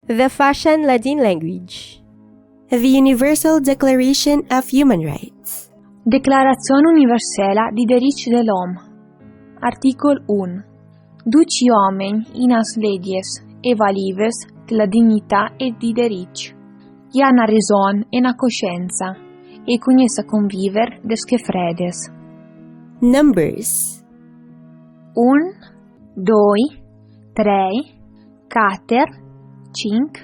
The Fascian Ladin language. The Universal Declaration of Human Rights. Declarazione universelle di diritti dell'uomo. Articol 1. Duci homem inas legies e valives de la dignità e di diritti. Hi ha una raison e una coscienza, e con essa conviver desque fredes. Numbers. 1, 2, 3, 4, 5,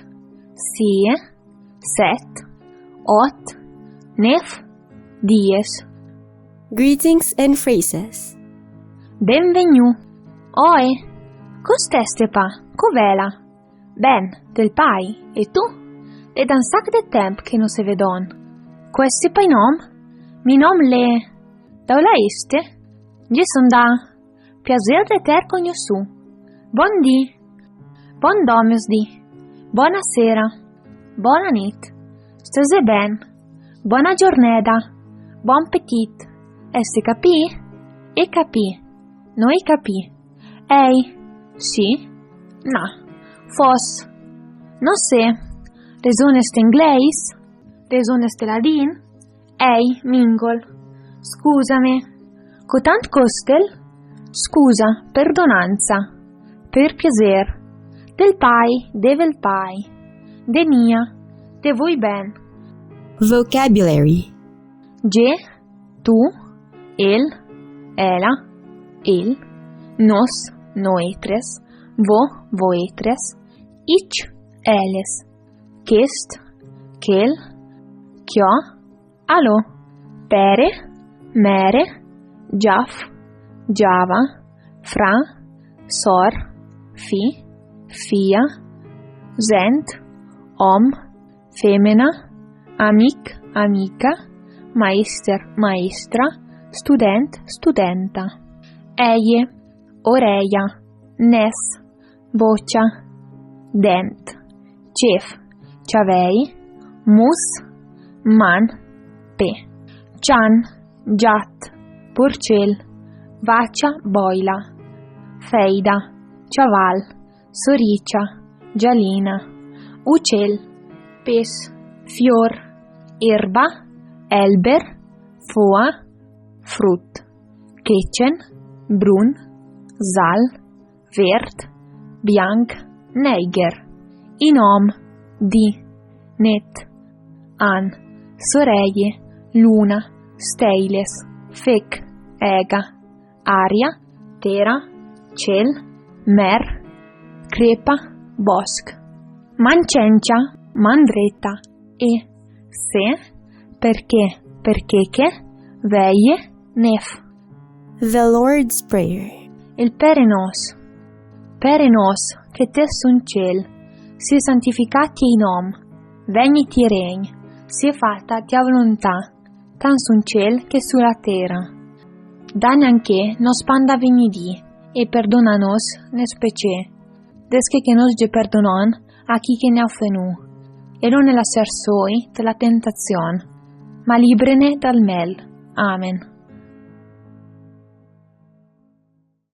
6, 7, 8, 9, 10. Greetings and phrases. Benvenu. Oe, costeste pa, covela? Ben, del pai, e tu? Ed un sac de temp che non se vedon. Questi pai nom? Mi nom le... Da ola este? Gi son da... Piacer de ter con su. Bon di. Bon domus di. Buonasera. Bona nit. Stese ben. Buona giornata. Bon petit. Este capì? E capì. Noi capì. Ei. Sì. Na. Fos. Non se. Resoneste inglese. Resoneste ladin. Ei. Mingol. Scusami. Cotant costel? Scusa, perdonanza. Per piacer. Del pai, devel pai. De mia, de voi ben. Vocabulary. Je, tu, el, ela, il, nos, noetres, voetres, ich, eles, quest, quel, chio, alo, pere, mere, jaf, Java, fra, sor, fi, fia, zent, om, femina, amic, amica, meister, maestra, student, studenta. Eie, oreia, nes, boccia, dent, chef, ciavei, mus, man, pe, cian, giat, porcel, Vaccia, boila, feida, ciaval, soricia, gialina, ucel, pes, fior, erba, elber, foa, frut, quetchen, brun, zal, vert, bianc, neiger, inom, di, net, an, soreie, luna, steiles, fec, ega, aria, terra, cel, mer, crepa, bosc, mancencia, mandretta e se, perché, che, veie, nef. The Lord's Prayer. Il Pere nos, che te sun ciel, sia santificati in nom, vegni ti regni, sia fatta tia volontà, tan sun ciel che sulla terra. Dani anche nos panda venidi, e perdona-nos ne specie, desche che nos ge perdonon a chi che ne ha offenu, e non ne la sersoi de la tentazione, ma librene dal mel. Amen.